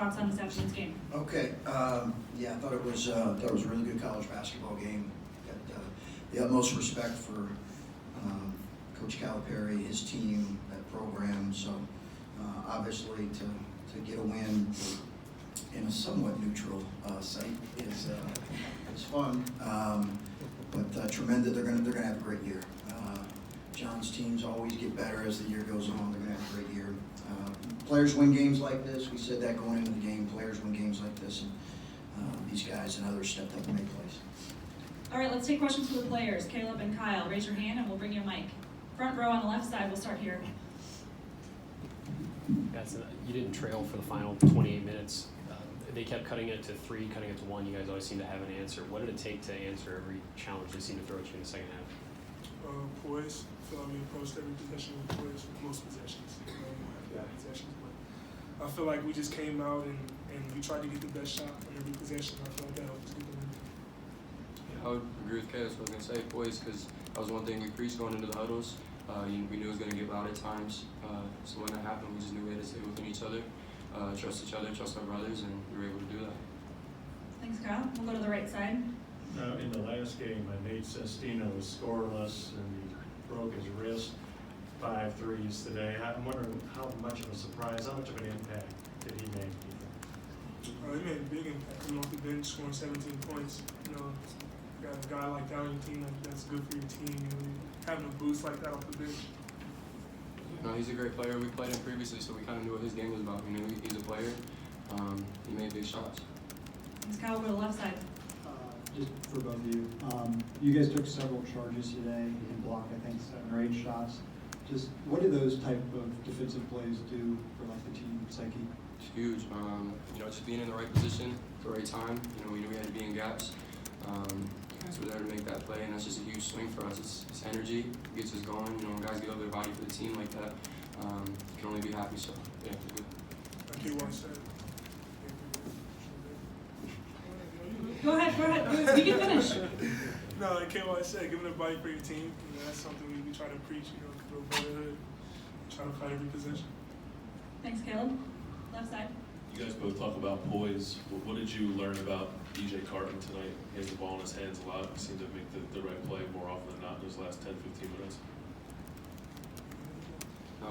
thoughts on this afternoon's game? Okay, yeah, I thought it was a really good college basketball game. Got the utmost respect for Coach Calipari, his team, that program. So obviously to get a win in a somewhat neutral site is fun. But tremendous. They're gonna have a great year. John's teams always get better as the year goes on. They're gonna have a great year. Players win games like this. We said that going into the game. Players win games like this, and these guys and others stepped up and made plays. All right, let's take questions from the players. Caleb and Kyle, raise your hand and we'll bring you a mic. Front row on the left side, we'll start here. Guys, you didn't trail for the final 28 minutes. They kept cutting it to 3, cutting it to 1. You guys always seem to have an answer. What did it take to answer every challenge they seemed to throw at you in the second half? Poise. I feel like we approached every possession with poise with most possessions. We have bad possessions, but I feel like we just came out and we tried to get the best shot on every possession. I feel like that helped us get the win. Yeah, I would agree with Kay. That's what I was going to say, poise, because that was one thing we preached going into the huddles. We knew it was going to get loud at times. So when that happened, we just knew we had to stay within each other, trust each other, trust our brothers, and we were able to do that. Thanks, Kyle. We'll go to the right side. In the last game, Nate Sestino was scoreless and he broke his wrist. 5 threes today. I'm wondering how much of a surprise, how much of an impact did he make? He made a big impact coming off the bench, scoring 17 points. You know, you got a guy like that on your team, that's good for your team. You know, having a boost like that off the bench. No, he's a great player. We played him previously, so we kind of knew what his game was about. We knew he's a player. He made big shots. Thanks, Kyle. We'll go to the left side. Just for both of you, you guys took several charges today and blocked, I think, 7 or 8 shots. Just what do those type of defensive plays do for like the team psyche? It's huge. You know, just being in the right position at the right time. You know, we knew we had to be in gaps. Guys were there to make that play, and that's just a huge swing for us. It's energy, it gets us going. You know, when guys get over their body for the team like that, you can only be happy. So, yeah, it's good. Like you once said. Go ahead. You can finish. No, like KY said, giving a body for your team. You know, that's something we try to preach. You know, for brotherhood, try to fight every possession. Thanks, Caleb. Left side. You guys both talk about poise. What did you learn about DJ Carton tonight? He has the ball in his hands a lot. He seemed to make the right play more often than not in those last 10, 15 minutes.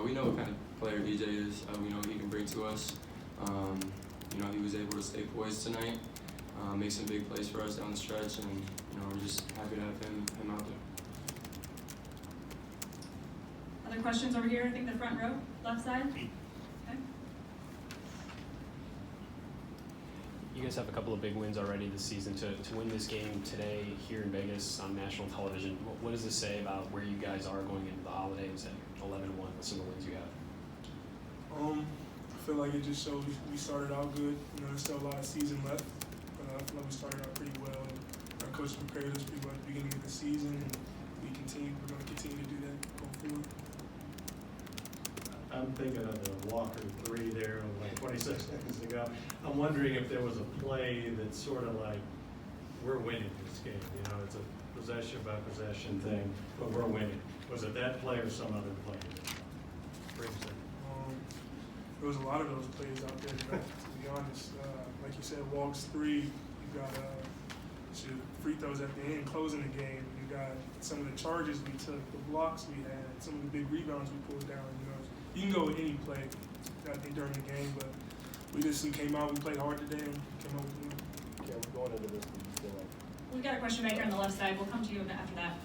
We know what kind of player DJ is. We know what he can bring to us. You know, he was able to stay poised tonight, make some big plays for us down the stretch, and you know, we're just happy to have him out there. Other questions over here? I think the front row, left side. Okay. You guys have a couple of big wins already this season. To win this game today here in Vegas on national television, what does this say about where you guys are going into the holidays at 11-1 with some of the wins you have? I feel like it just shows we started out good. You know, there's still a lot of season left. I feel like we started out pretty well. Our coach prepared us pretty well at the beginning of the season, and we're going to continue to do that going forward. I'm thinking of the Walker 3 there, like 26 seconds ago. I'm wondering if there was a play that's sort of like, we're winning this game. You know, it's a possession by possession thing, but we're winning. Was it that play or some other play? There was a lot of those plays out there, you know, to be honest. Like you said, walks 3, you got free throws at the end, closing the game. You got some of the charges we took, the blocks we had, some of the big rebounds we pulled down. You know, you can go with any play, I think, during the game, but we came out, we played hard today, and came out with the win. Yeah, we're going into this, do you feel like? We've got a question right here on the left side. We'll come to you after that.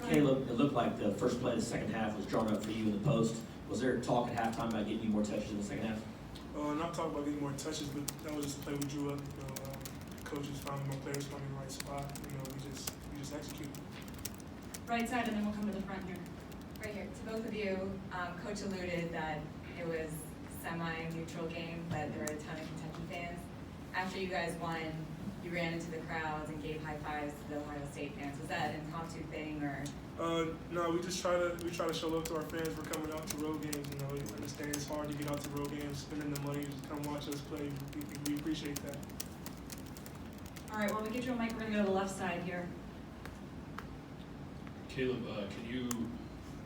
Caleb, it looked like the first play of the second half was drawn up for you in the post. Was there talk at halftime about getting you more touches in the second half? Not talking about getting more touches, but that was just a play we drew up. You know, coaches found more players found in the right spot. You know, we just executed. Right side, and then we'll come to the front here. Right here. To both of you, Coach alluded that it was semi-neutral game, but there were a ton of Kentucky fans. After you guys won, you ran into the crowds and gave high fives to the Ohio State fans. Was that an impromptu thing, or? No, we try to show love to our fans for coming out to road games. You know, we understand it's hard to get out to road games, spending the money to come watch us play. We appreciate that. All right, well, we get you a mic. We're going to go to the left side here. Caleb, can you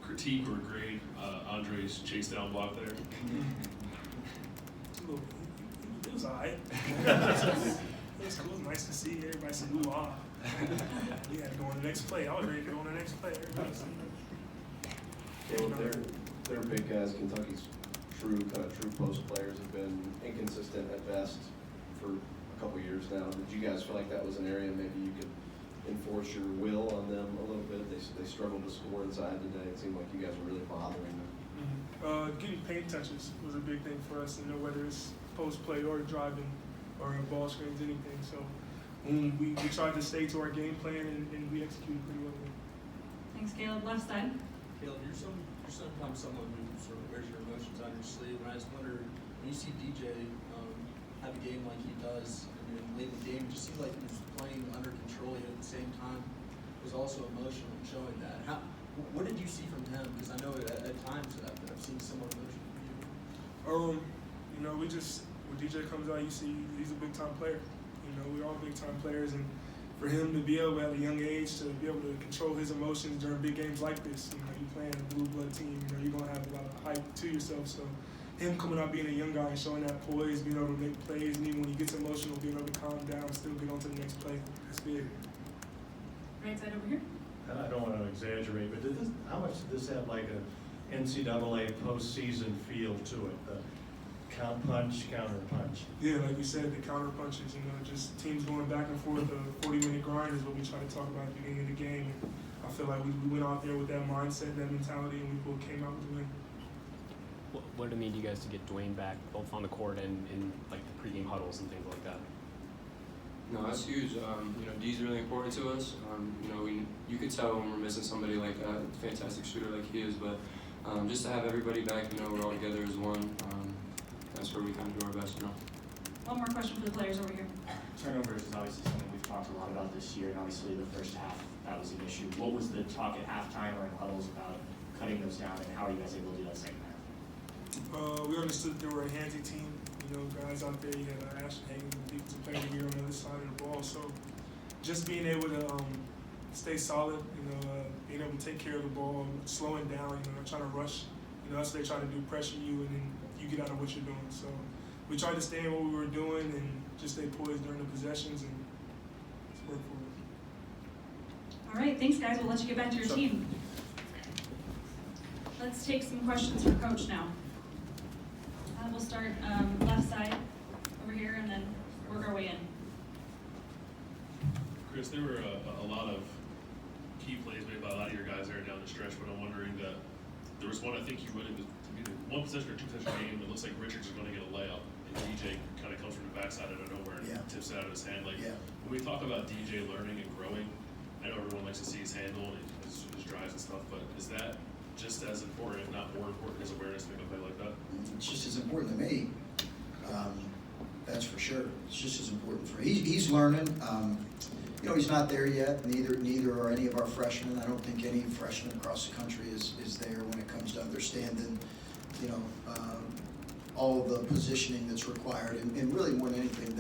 critique or grade Andre's chase down block there? It was all right? It's cool. It's nice to see everybody say, ooh, ah. We had to go on the next play. I was ready to go on the next play. Everybody said, They're big guys. Kentucky's true post players have been inconsistent at best for a couple years now. Did you guys feel like that was an area maybe you could enforce your will on them a little bit? They struggled to score inside today. It seemed like you guys were really bothering them. Getting paint touches was a big thing for us, whether it's post play or driving or ball screens, anything. So we tried to stay to our game plan and we executed pretty well. Thanks, Caleb. Left side. Caleb, you're sometimes someone who sort of wears your emotions on your sleeve, and I just wonder, when you see DJ have a game like he does, and late in the game, it just seemed like he was playing under control, yet at the same time was also emotional and showing that. What did you see from him? Because I know at times that I've seen similar emotion from you. When DJ comes out, you see he's a big time player. We're all big time players, and for him to be able at a young age to be able to control his emotions during big games like this, you playing a blue blood team, you're gonna have a lot of hype to yourself. So him coming out being a young guy and showing that poise, being able to make plays, and even when he gets emotional, being able to calm down, still get on to the next play, that's big. Right side over here. And I don't want to exaggerate, but how much did this have like a NCAA postseason feel to it? The counter punch. Yeah, like you said, the counter punches, just teams going back and forth. The 40-minute grind is what we try to talk about at the beginning of the game. And I feel like we went out there with that mindset, that mentality, and we both came out with the win. What did it mean to you guys to get Dwayne back, both on the court and in like the pregame huddles and things like that? No, that's huge. D's really important to us. You could tell when we're missing somebody like a fantastic shooter like he is, but just to have everybody back, we're all together as one. That's where we kind of do our best, One more question for the players over here. Turnovers is obviously something we've talked a lot about this year, and obviously the first half, that was an issue. What was the talk at halftime or in huddles about cutting those down, and how are you guys able to do that second half? We understood they were a handsy team. Guys out there, you had Ashton Hagen, defensive player of the year on the other side of the ball. So just being able to stay solid, being able to take care of the ball, slowing down, not trying to rush. That's what they try to do, pressure you, and then you get out of what you're doing. So we tried to stay in what we were doing and just stay poised during the possessions, and it's worked for us. All right, thanks, guys. We'll let you get back to your team. Let's take some questions for Coach now. We'll start left side over here and then work our way in. Chris, there were a lot of key plays made by a lot of your guys there down the stretch, but I'm wondering that there was one, I think you went into either one possession or two possession game. It looks like Richards is going to get a layup, and DJ kind of comes from the backside out of nowhere and tips it out of his hand. When we talk about DJ learning and growing, I know everyone likes to see his handle and his drives and stuff, but is that just as important, if not more important, as awareness to make a play like that? It's just as important to me. That's for sure. It's just as important for he's learning. He's not there yet. Neither are any of our freshmen. I don't think any freshman across the country is there when it comes to understanding, all the positioning that's required, and really more than anything,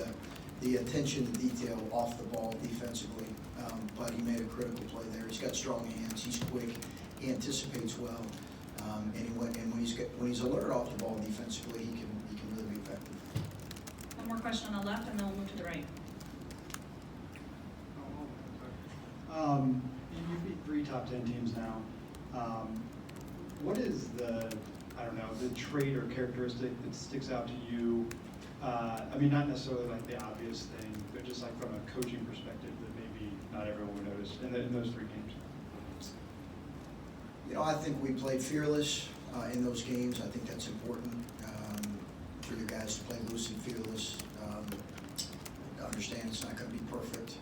the attention to detail off the ball defensively. But he made a critical play there. He's got strong hands. He's quick. He anticipates well, and when he's alert off the ball defensively, he can really be effective. One more question on the left, and then we'll move to the right. You beat 3 top 10 teams now. What is the trait or characteristic that sticks out to you? Not necessarily like the obvious thing, but just like from a coaching perspective that maybe not everyone would notice in those 3 games. I think we played fearless in those games. I think that's important for your guys to play loose and fearless. To understand it's not going to be perfect.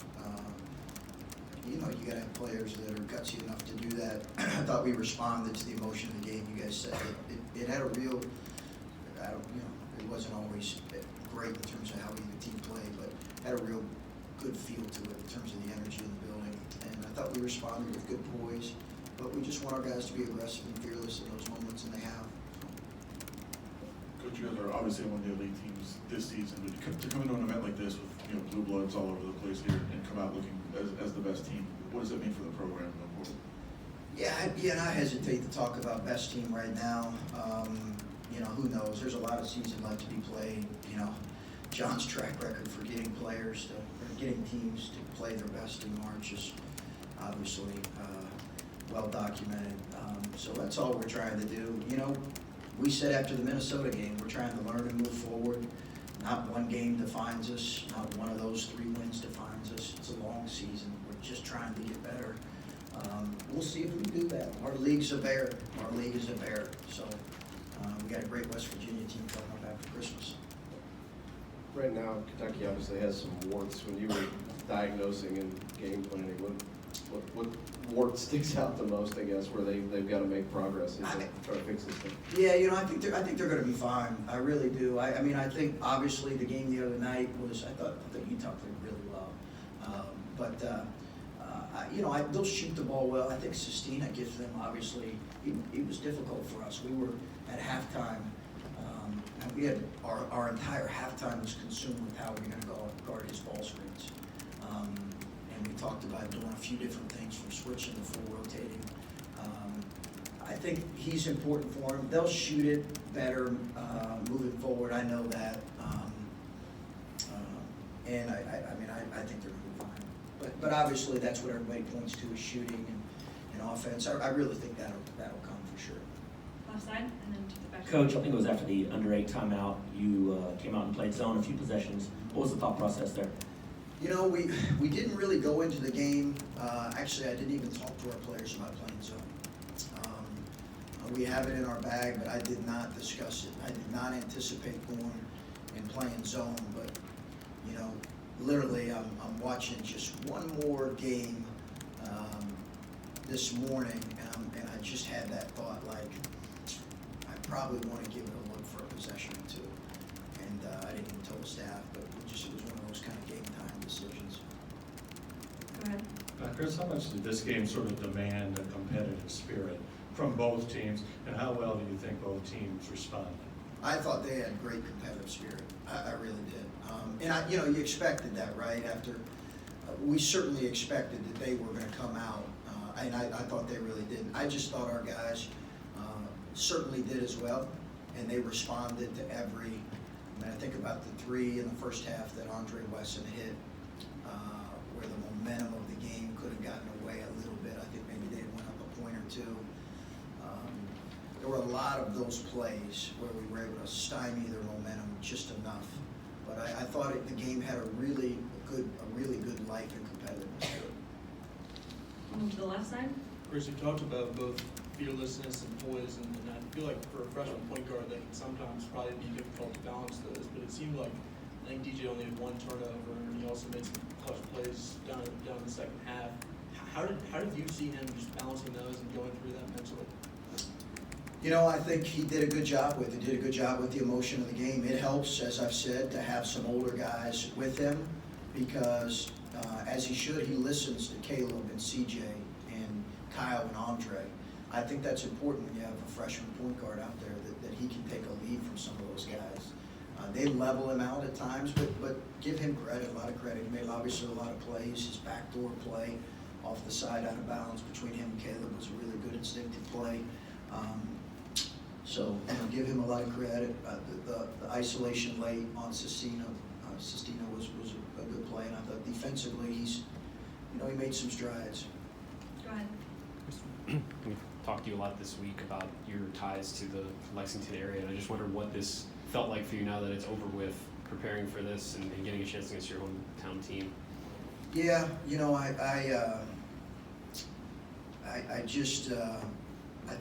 You got to have players that are gutsy enough to do that. I thought we responded to the emotion of the game. You guys said it had a real, it wasn't always great in terms of how the team played, but had a real good feel to it in terms of the energy in the building. And I thought we responded with good poise. But we just want our guys to be aggressive and fearless in those moments, and they have. Coach, you guys are obviously one of the elite teams this season, but to come into an event like this with blue bloods all over the place here and come out looking as the best team, what does that mean for the program going forward? Yeah, and I hesitate to talk about best team right now. Who knows? There's a lot of season left to be played. John's track record for getting players to, or getting teams to play their best in March is obviously well documented. So that's all we're trying to do. You know, we said after the Minnesota game, we're trying to learn and move forward. Not one game defines us, not one of those 3 wins defines us. It's a long season. We're just trying to get better. We'll see if we do that. Our league's a bear. Our league is a bear. So we got a great West Virginia team coming up after Christmas. Right now, Kentucky obviously has some warts. When you were diagnosing and game planning, what wart sticks out the most, I guess, where they've got to make progress and try to fix this thing? Yeah, you know, I think they're going to be fine. I really do. I mean, I think obviously the game the other night was, I thought Utah played really well. You know, they'll shoot the ball well. I think Sestina gives them, obviously, it was difficult for us. We were at halftime, and we had our entire halftime was consumed with how we're going to guard his ball screens. And we talked about doing a few different things from switching to full rotating. I think he's important for them. They'll shoot it better moving forward. I know that. And I mean, I think they're going to be fine. But obviously, that's what everybody points to is shooting and offense. I really think that'll come for sure. Left side, and then to the back. Coach, I think it was after the under-8 timeout, you came out and played zone a few possessions. What was the thought process there? You know, we didn't really go into the game. Actually, I didn't even talk to our players about playing zone. We have it in our bag, but I did not discuss it. I did not anticipate going and playing zone, but, you know, literally I'm watching just one more game this morning, and I just had that thought, like, I probably want to give it a look for a possession or two. And I didn't even tell the staff, but it was one of those kind of game time decisions. Go ahead. Chris, how much did this game sort of demand a competitive spirit from both teams, and how well do you think both teams responded? I thought they had great competitive spirit. I really did. And you know, you expected that, right? After we certainly expected that they were going to come out, and I thought they really did. I just thought our guys certainly did as well, and they responded to every. I mean, I think about the 3 in the first half that Andre Wesson hit, where the momentum of the game could have gotten away a little bit. I think maybe they had went up a point or two. There were a lot of those plays where we were able to stymie their momentum just enough. But I thought the game had a really good life and competitiveness to it. Move to the left side. Chris, you talked about both fearlessness and poise, and I feel like for a freshman point guard, that can sometimes probably be difficult to balance those. But it seemed like I think DJ only had 1 turnover, and he also made some clutch plays down in the second half. How did you see him just balancing those and going through that mentally? You know, I think he did a good job with it. Did a good job with the emotion of the game. It helps, as I've said, to have some older guys with him because, as he should, he listens to Caleb and CJ and Kyle and Andre. I think that's important when you have a freshman point guard out there that he can take a lead from some of those guys. They level him out at times, but give him credit, a lot of credit. He made obviously a lot of plays. His backdoor play off the side out of bounds between him and Caleb was a really good instinctive play. So, you know, give him a lot of credit. The isolation late on Sestina was a good play, and I thought defensively he made some strides. Go ahead. We've talked to you a lot this week about your ties to the Lexington area, and I just wondered what this felt like for you now that it's over with, preparing for this and getting a chance against your hometown team. Yeah, you know, I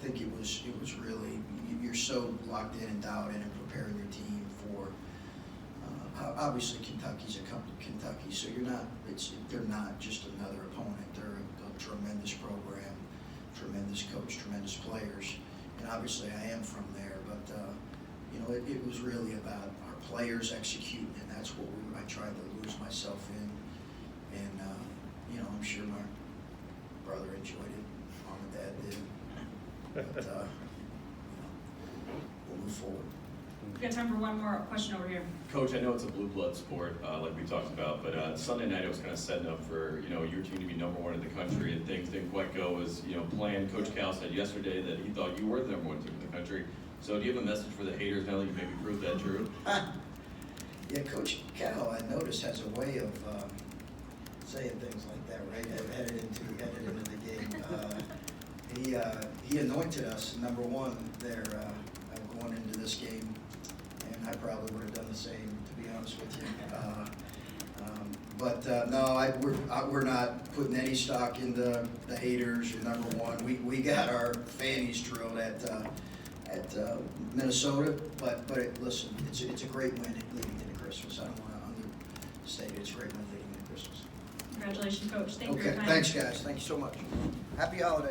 think it was really, you're so locked in and dialed in and preparing your team for, obviously Kentucky's a Kentucky, so they're not just another opponent. They're a tremendous program, tremendous coach, tremendous players, and obviously I am from there, but you know, it was really about our players executing, and that's what I tried to lose myself in, and you know, I'm sure my brother enjoyed it, mom and dad did. But, you know, we'll move forward. We've got time for one more question over here. Coach, I know it's a blue blood sport, like we talked about, but Sunday night it was kind of setting up for, you know, your team to be #1 in the country, and things didn't quite go as, you know, planned. Coach Cal said yesterday that he thought you were the #1 team in the country. So do you have a message for the haters now that you maybe proved that true? Yeah, Coach Cal, I noticed, has a way of saying things like that, right? Headed into the game. He anointed us #1 there going into this game, and I probably would have done the same, to be honest with you. No, we're not putting any stock in the haters or #1. We got our fannies drilled at Minnesota, but listen, it's a great win leading into Christmas. I don't want to understate it. It's a great win leading into Christmas. Congratulations, Coach. Thank you for your Okay, time. thanks, guys. Thank you so much. Happy holidays.